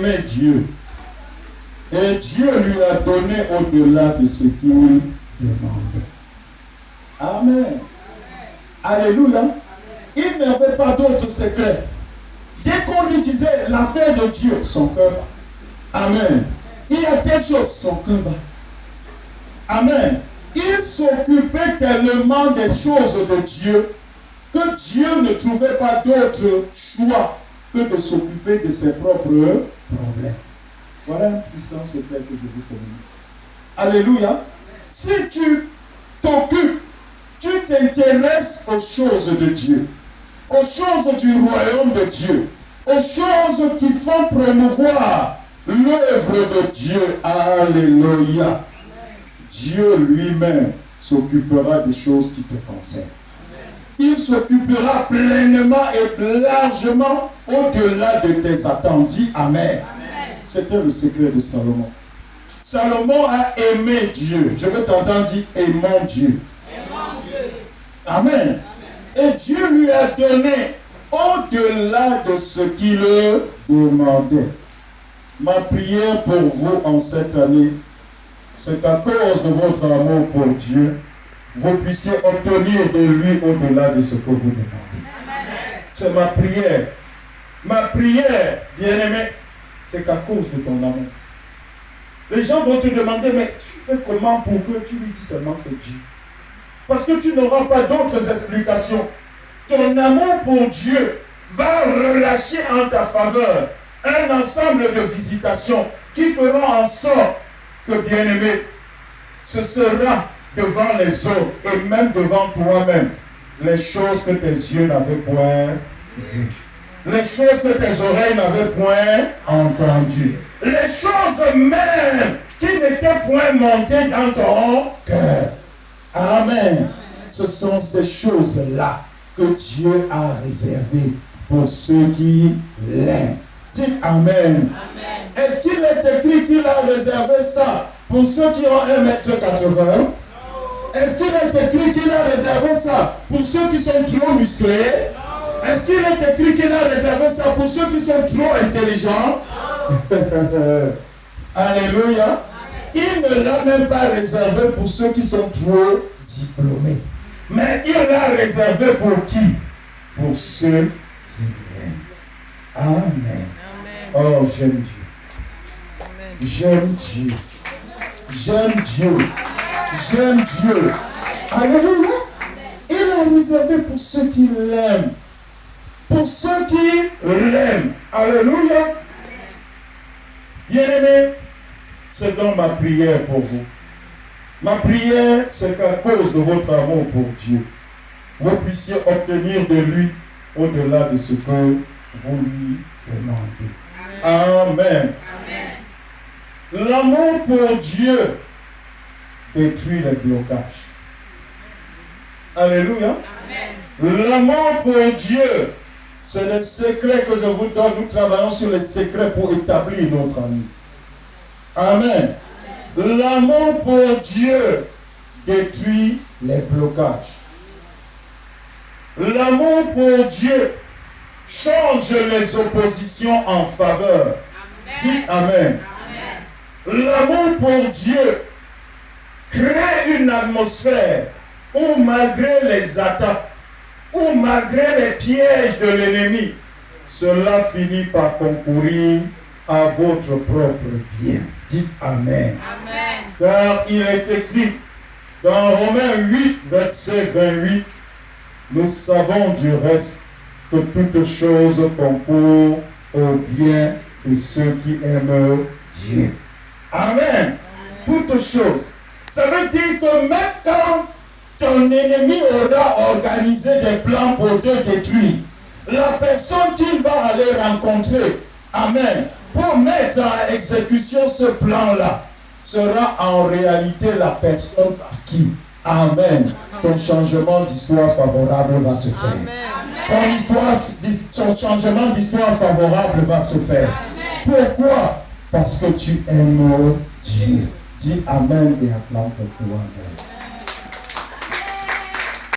aimait Dieu. Et Dieu lui a donné au-delà de ce qu'il demandait. Amen. Alléluia. Il n'avait pas d'autre secret. Dès qu'on lui disait l'affaire de Dieu, son cœur bat. Amen. Il y a quelque chose, son cœur bat. Amen. Il s'occupait tellement des choses de Dieu que Dieu ne trouvait pas d'autre choix que de s'occuper de ses propres problèmes. Voilà un puissant secret que je vous communique. Alléluia. Si tu t'occupes, tu t'intéresses aux choses de Dieu, aux choses du royaume de Dieu, aux choses qui font promouvoir l'œuvre de Dieu. Alléluia. Dieu lui-même s'occupera des choses qui te concernent. Il s'occupera pleinement et largement au-delà de tes attentes. Dis Amen. C'était le secret de Salomon. Salomon a aimé Dieu. Je veux t'entendre dire aimons Dieu. Amen. Et Dieu lui a donné au-delà de ce qu'il demandait. Ma prière pour vous en cette année, c'est qu'à cause de votre amour pour Dieu, vous puissiez obtenir de lui au-delà de ce que vous demandez. C'est ma prière. Ma prière, bien-aimé, c'est qu'à cause de ton amour. Les gens vont te demander, mais tu fais comment pour que tu lui dis seulement c'est Dieu? Parce que tu n'auras pas d'autres explications. Ton amour pour Dieu va relâcher en ta faveur un ensemble de visitations qui feront en sorte que, bien-aimé, ce sera devant les autres et même devant toi-même les choses que tes yeux n'avaient point vues, les choses que tes oreilles n'avaient point entendues, les choses même qui n'étaient point montées dans ton cœur. Amen. Ce sont ces choses-là que Dieu a réservées pour ceux qui l'aiment. Dites Amen. Est-ce qu'il est écrit qu'il a réservé ça pour ceux qui ont 1m80? Est-ce qu'il est écrit qu'il a réservé ça pour ceux qui sont trop musclés? Est-ce qu'il est écrit qu'il a réservé ça pour ceux qui sont trop intelligents? Alléluia. Il ne l'a même pas réservé pour ceux qui sont trop diplômés. Mais il l'a réservé pour qui? Pour ceux qui l'aiment. Amen. Oh, j'aime Dieu. J'aime Dieu. J'aime Dieu. J'aime Dieu. Alléluia. Il a réservé pour ceux qui l'aiment. Pour ceux qui l'aiment. Alléluia. Bien-aimés, c'est donc ma prière pour vous. Ma prière, c'est qu'à cause de votre amour pour Dieu, vous puissiez obtenir de lui au-delà de ce que vous lui demandez. Amen. L'amour pour Dieu détruit les blocages. Alléluia. L'amour pour Dieu, c'est le secret que je vous donne. Nous travaillons sur les secrets pour établir notre ami. Amen. L'amour pour Dieu détruit les blocages. L'amour pour Dieu change les oppositions en faveur. Dites Amen. L'amour pour Dieu crée une atmosphère où malgré les attaques, où malgré les pièges de l'ennemi, cela finit par concourir à votre propre bien. Dites Amen. Car il est écrit dans Romains 8, verset 28, nous savons du reste que toutes choses concourent au bien de ceux qui aiment Dieu. Amen. Toutes choses. Ça veut dire que même quand ton ennemi aura organisé des plans pour te détruire, la personne qu'il va aller rencontrer, amen, pour mettre en exécution ce plan-là, sera en réalité la personne à qui, amen, ton changement d'histoire favorable va se faire. Ton changement d'histoire favorable va se faire. Pourquoi? Parce que tu aimes Dieu. Dis Amen et acclame pour toi.